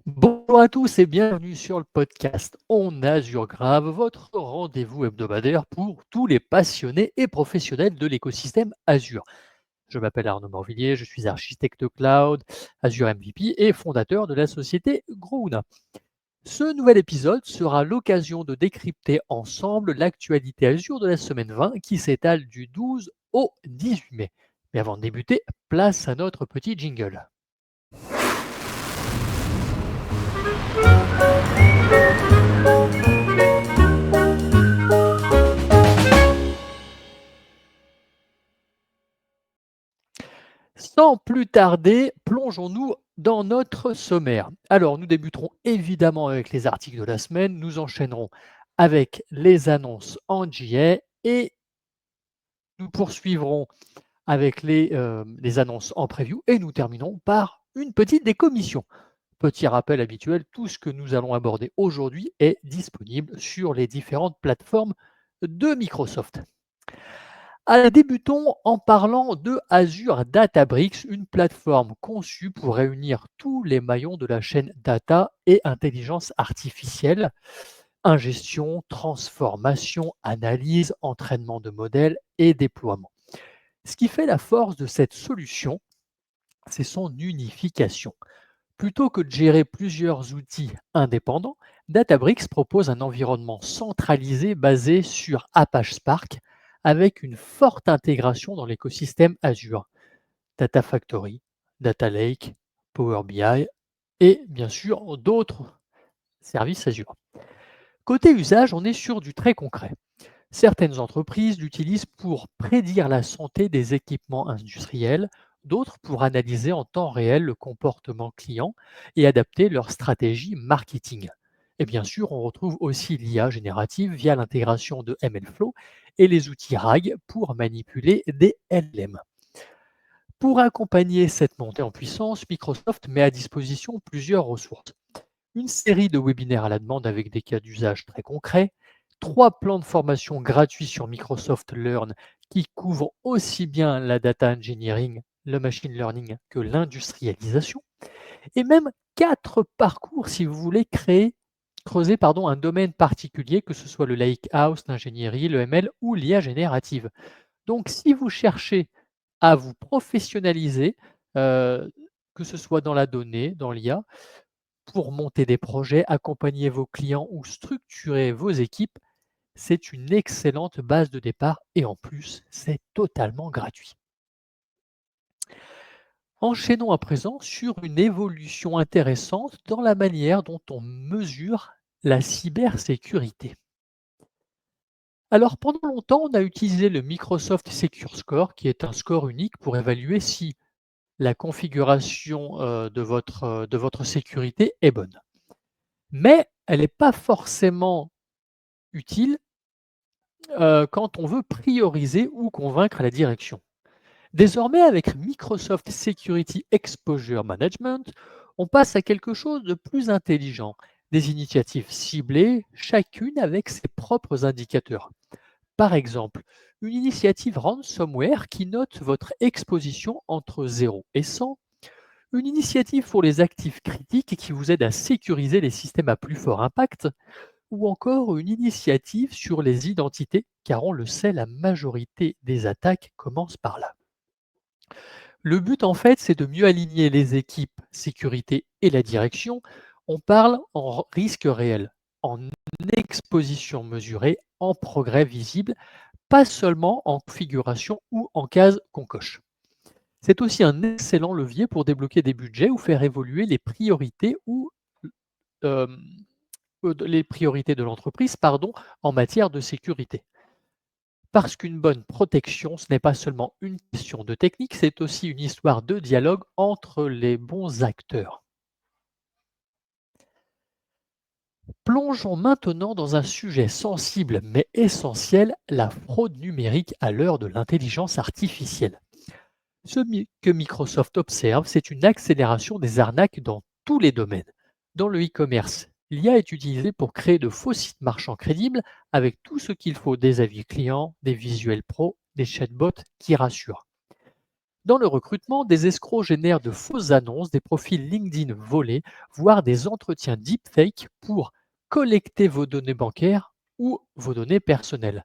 Bonjour à tous et bienvenue sur le podcast On Azure Grave, votre rendez-vous hebdomadaire pour tous les passionnés et professionnels de l'écosystème Azure. Je m'appelle Arnaud Morvillier, je suis architecte cloud, Azure MVP et fondateur de la société Grouna. Ce nouvel épisode sera l'occasion de décrypter ensemble l'actualité Azure de la semaine 20 qui s'étale du 12 au 18 mai. Mais avant de débuter, place à notre petit jingle. Sans plus tarder, plongeons-nous dans notre sommaire. Alors, nous débuterons évidemment avec les articles de la semaine, nous enchaînerons avec les annonces en JA et nous poursuivrons avec les annonces en preview et nous terminerons par une petite décommission. Petit rappel habituel, tout ce que nous allons aborder aujourd'hui est disponible sur les différentes plateformes de Microsoft. Débutons en parlant de Azure Databricks, une plateforme conçue pour réunir tous les maillons de la chaîne data et intelligence artificielle, ingestion, transformation, analyse, entraînement de modèles et déploiement. Ce qui fait la force de cette solution, c'est son unification. Plutôt que de gérer plusieurs outils indépendants, Databricks propose un environnement centralisé basé sur Apache Spark avec une forte intégration dans l'écosystème Azure, Data Factory, Data Lake, Power BI et bien sûr d'autres services Azure. Côté usage, on est sur du très concret. Certaines entreprises l'utilisent pour prédire la santé des équipements industriels, d'autres pour analyser en temps réel le comportement client et adapter leur stratégie marketing. Et bien sûr, on retrouve aussi l'IA générative via l'intégration de MLflow et les outils RAG pour manipuler des LM. Pour accompagner cette montée en puissance, Microsoft met à disposition plusieurs ressources. Une série de webinaires à la demande avec des cas d'usage très concrets, 3 plans de formation gratuits sur Microsoft Learn qui couvrent aussi bien la data engineering, le machine learning que l'industrialisation, et même 4 parcours si vous voulez creuser un domaine particulier, que ce soit le Lakehouse, l'ingénierie, le ML ou l'IA générative. Donc si vous cherchez à vous professionnaliser, que ce soit dans la donnée, dans l'IA, pour monter des projets, accompagner vos clients ou structurer vos équipes, c'est une excellente base de départ et en plus, c'est totalement gratuit. Enchaînons à présent sur une évolution intéressante dans la manière dont on mesure la cybersécurité. Alors pendant longtemps, on a utilisé le Microsoft Secure Score, qui est un score unique pour évaluer si la configuration de votre sécurité est bonne. Mais elle n'est pas forcément utile quand on veut prioriser ou convaincre la direction. Désormais, avec Microsoft Security Exposure Management, on passe à quelque chose de plus intelligent, des initiatives ciblées, chacune avec ses propres indicateurs. Par exemple, une initiative ransomware qui note votre exposition entre 0 et 100, une initiative pour les actifs critiques qui vous aide à sécuriser les systèmes à plus fort impact, ou encore une initiative sur les identités, car on le sait, la majorité des attaques commencent par là. Le but, en fait, c'est de mieux aligner les équipes sécurité et la direction. On parle en risque réel, en exposition mesurée, en progrès visible, pas seulement en configuration ou en case qu'on coche. C'est aussi un excellent levier pour débloquer des budgets ou faire évoluer les priorités euh, les priorités de l'entreprise en matière de sécurité. Parce qu'une bonne protection, ce n'est pas seulement une question de technique, c'est aussi une histoire de dialogue entre les bons acteurs. Plongeons maintenant dans un sujet sensible mais essentiel, la fraude numérique à l'heure de l'intelligence artificielle. Que Microsoft observe, c'est une accélération des arnaques dans tous les domaines. Dans le e-commerce, l'IA est utilisée pour créer de faux sites marchands crédibles avec tout ce qu'il faut, des avis clients, des visuels pro, des chatbots qui rassurent. Dans le recrutement, des escrocs génèrent de fausses annonces, des profils LinkedIn volés, voire des entretiens deepfake pour collecter vos données bancaires ou vos données personnelles.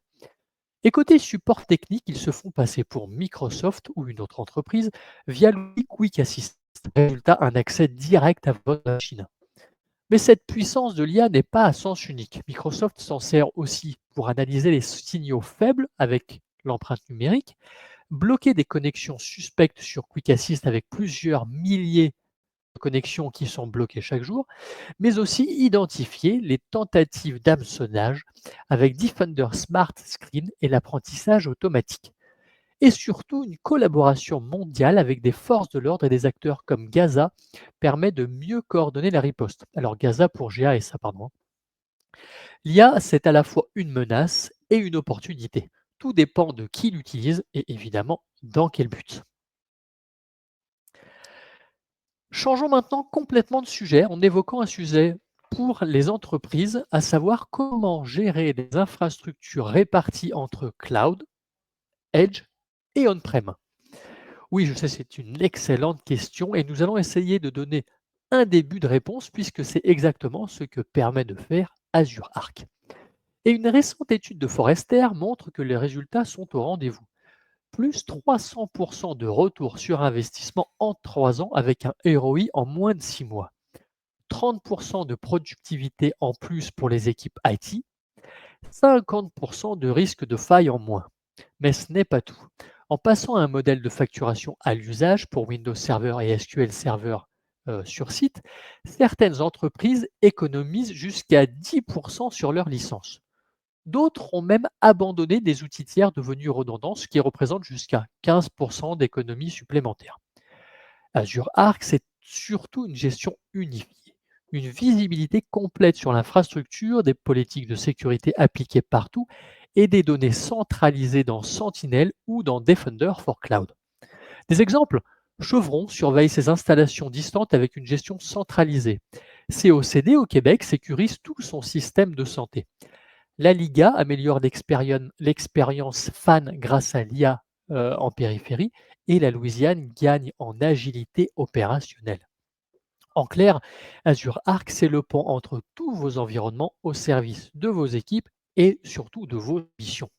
Et côté support technique, ils se font passer pour Microsoft ou une autre entreprise via l'outil Quick Assist. Résultat, un accès direct à votre machine. Mais cette puissance de l'IA n'est pas à sens unique. Microsoft s'en sert aussi pour analyser les signaux faibles avec l'empreinte numérique, bloquer des connexions suspectes sur Quick Assist avec plusieurs milliers de connexions qui sont bloquées chaque jour, mais aussi identifier les tentatives d'hameçonnage avec Defender Smart Screen et l'apprentissage automatique. Et surtout, une collaboration mondiale avec des forces de l'ordre et des acteurs comme Gaza permet de mieux coordonner la riposte. Alors Gaza pour GASA, pardon. L'IA, c'est à la fois une menace et une opportunité. Tout dépend de qui l'utilise et évidemment dans quel but. Changeons maintenant complètement de sujet en évoquant un sujet pour les entreprises, à savoir comment gérer des infrastructures réparties entre cloud, edge et on-prem. Oui, je sais, c'est une excellente question et nous allons essayer de donner un début de réponse puisque c'est exactement ce que permet de faire Azure Arc. Et une récente étude de Forrester montre que les résultats sont au rendez-vous. Plus 300% de retour sur investissement en 3 ans avec un ROI en moins de 6 mois. 30% de productivité en plus pour les équipes IT, 50% de risque de faille en moins. Mais ce n'est pas tout. En passant à un modèle de facturation à l'usage pour Windows Server et SQL Server sur site, certaines entreprises économisent jusqu'à 10% sur leur licence. D'autres ont même abandonné des outils tiers devenus redondants, ce qui représente jusqu'à 15% d'économies supplémentaires. Azure Arc, c'est surtout une gestion unifiée, une visibilité complète sur l'infrastructure, des politiques de sécurité appliquées partout et des données centralisées dans Sentinel ou dans Defender for Cloud. Des exemples: Chevron surveille ses installations distantes avec une gestion centralisée. COCD au Québec sécurise tout son système de santé. La Liga améliore l'expérience fan grâce à l'IA en périphérie et la Louisiane gagne en agilité opérationnelle. En clair, Azure Arc, c'est le pont entre tous vos environnements au service de vos équipes et surtout de vos missions.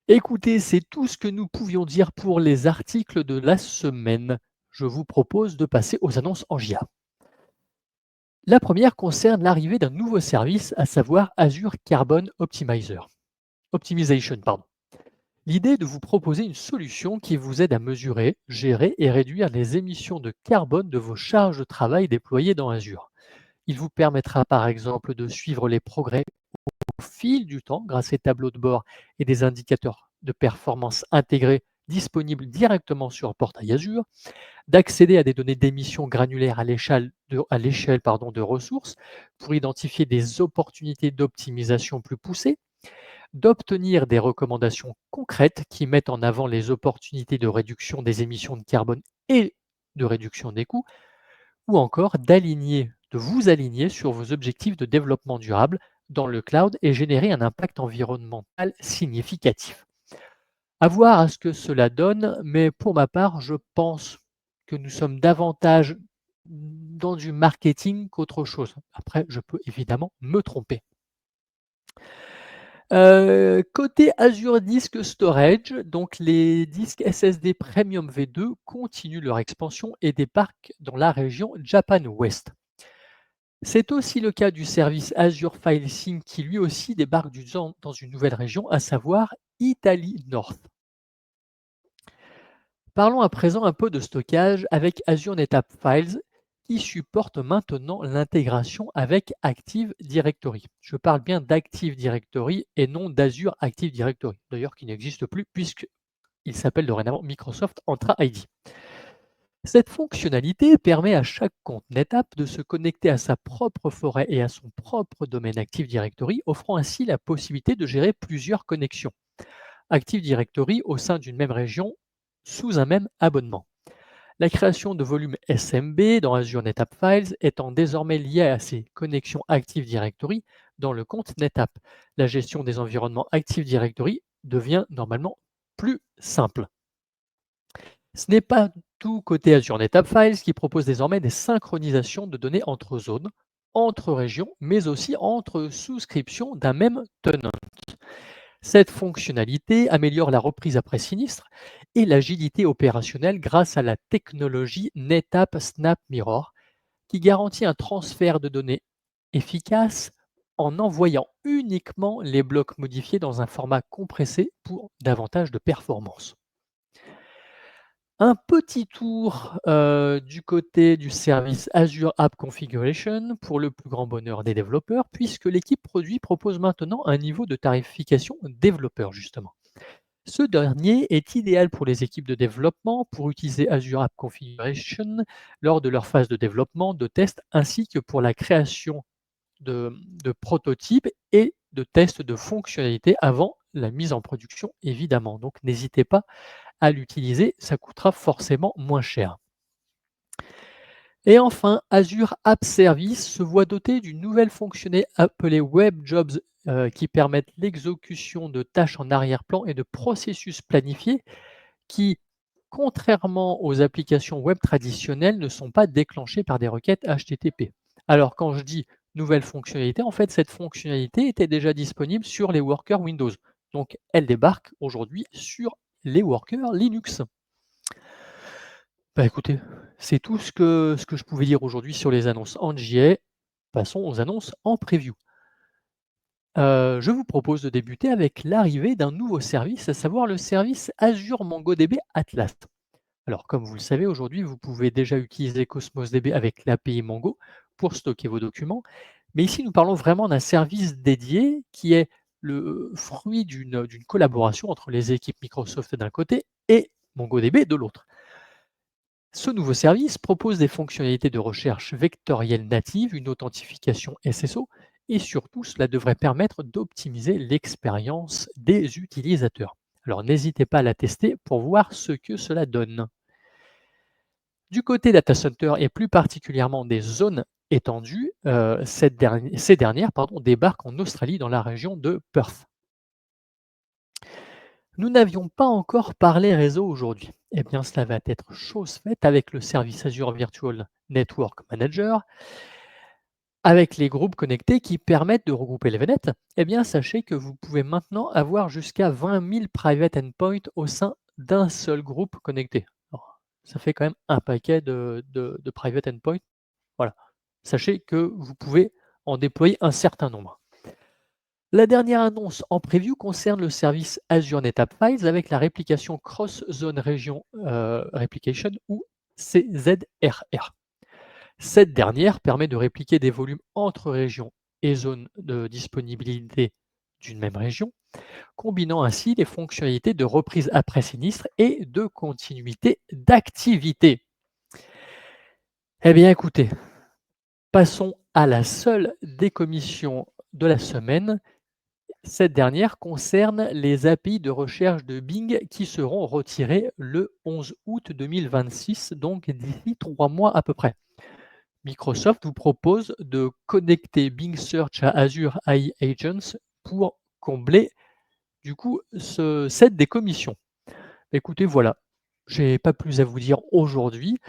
Écoutez, c'est tout ce que nous pouvions dire pour les articles de la semaine. Je vous propose de passer aux annonces en JA. La première concerne l'arrivée d'un nouveau service, à savoir Azure Carbon Optimization. L'idée est de vous proposer une solution qui vous aide à mesurer, gérer et réduire les émissions de carbone de vos charges de travail déployées dans Azure. Il vous permettra par exemple de suivre les progrès au fil du temps grâce à des tableaux de bord et des indicateurs de performance intégrés disponibles directement sur le portail Azure, d'accéder à des données d'émissions granulaires à l'échelle de ressources pour identifier des opportunités d'optimisation plus poussées, d'obtenir des recommandations concrètes qui mettent en avant les opportunités de réduction des émissions de carbone et de réduction des coûts, ou encore de vous aligner sur vos objectifs de développement durable dans le cloud et générer un impact environnemental significatif. À voir à ce que cela donne, mais pour ma part, je pense que nous sommes davantage dans du marketing qu'autre chose. Après, je peux évidemment me tromper. Côté Azure Disk Storage, donc les disques SSD Premium V2 continuent leur expansion et débarquent dans la région Japan West. C'est aussi le cas du service Azure File Sync qui lui aussi débarque dans une nouvelle région, à savoir Italie North. Parlons à présent un peu de stockage avec Azure NetApp Files qui supporte maintenant l'intégration avec Active Directory. Je parle bien d'Active Directory et non d'Azure Active Directory, d'ailleurs qui n'existe plus puisqu'il s'appelle dorénavant Microsoft Entra ID. Cette fonctionnalité permet à chaque compte NetApp de se connecter à sa propre forêt et à son propre domaine Active Directory, offrant ainsi la possibilité de gérer plusieurs connexions Active Directory au sein d'une même région sous un même abonnement. La création de volumes SMB dans Azure NetApp Files étant désormais liée à ces connexions Active Directory dans le compte NetApp. La gestion des environnements Active Directory devient normalement plus simple. Ce n'est pas tout côté Azure NetApp Files qui propose désormais des synchronisations de données entre zones, entre régions, mais aussi entre souscriptions d'un même tenant. Cette fonctionnalité améliore la reprise après sinistre et l'agilité opérationnelle grâce à la technologie NetApp Snap Mirror qui garantit un transfert de données efficace en envoyant uniquement les blocs modifiés dans un format compressé pour davantage de performance. Un petit tour du côté du service Azure App Configuration pour le plus grand bonheur des développeurs, puisque l'équipe produit propose maintenant un niveau de tarification développeur justement. Ce dernier est idéal pour les équipes de développement pour utiliser Azure App Configuration lors de leur phase de développement, de test, ainsi que pour la création de prototypes et de tests de fonctionnalités avant la mise en production évidemment. Donc n'hésitez pas à l'utiliser, ça coûtera forcément moins cher. Et enfin, Azure App Service se voit doté d'une nouvelle fonctionnalité appelée Web Jobs qui permettent l'exécution de tâches en arrière-plan et de processus planifiés qui, contrairement aux applications web traditionnelles, ne sont pas déclenchées par des requêtes HTTP. Alors quand je dis nouvelle fonctionnalité, en fait cette fonctionnalité était déjà disponible sur les workers Windows. Donc elle débarque aujourd'hui sur les workers Linux. Bah, écoutez, c'est tout ce que je pouvais dire aujourd'hui sur les annonces en JA. Passons aux annonces en preview. Je vous propose de débuter avec l'arrivée d'un nouveau service, à savoir le service Azure MongoDB Atlas. Alors, comme vous le savez, aujourd'hui, vous pouvez déjà utiliser Cosmos DB avec l'API Mongo pour stocker vos documents. Mais ici, nous parlons vraiment d'un service dédié qui est le fruit d'une collaboration entre les équipes Microsoft d'un côté et MongoDB de l'autre. Ce nouveau service propose des fonctionnalités de recherche vectorielle native, une authentification SSO, et surtout, cela devrait permettre d'optimiser l'expérience des utilisateurs. Alors, n'hésitez pas à la tester pour voir ce que cela donne. Du côté data center et plus particulièrement des zones étendues, ces dernières débarquent en Australie dans la région de Perth. Nous n'avions pas encore parlé réseau aujourd'hui. Eh bien, cela va être chose faite avec le service Azure Virtual Network Manager, avec les groupes connectés qui permettent de regrouper les VNet. Eh bien, sachez que vous pouvez maintenant avoir jusqu'à 20 000 private endpoints au sein d'un seul groupe connecté. Alors, ça fait quand même un paquet de private endpoints. Voilà. Sachez que vous pouvez en déployer un certain nombre. La dernière annonce en preview concerne le service Azure NetApp Files avec la réplication Cross-Zone Region Replication ou CZRR. Cette dernière permet de répliquer des volumes entre régions et zones de disponibilité d'une même région, combinant ainsi les fonctionnalités de reprise après sinistre et de continuité d'activité. Eh bien écoutez, passons à la seule décommission de la semaine. Cette dernière concerne les API de recherche de Bing qui seront retirées le 11 août 2026, donc d'ici 3 mois à peu près. Microsoft vous propose de connecter Bing Search à Azure AI Agents pour combler du coup cette décommission. Écoutez, voilà, j'ai pas plus à vous dire aujourd'hui.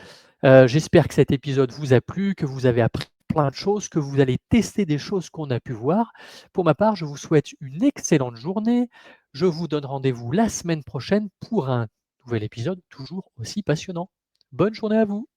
J'espère que cet épisode vous a plu, que vous avez appris plein de choses, que vous allez tester des choses qu'on a pu voir. Pour ma part, je vous souhaite une excellente journée. Je vous donne rendez-vous la semaine prochaine pour un nouvel épisode toujours aussi passionnant. Bonne journée à vous.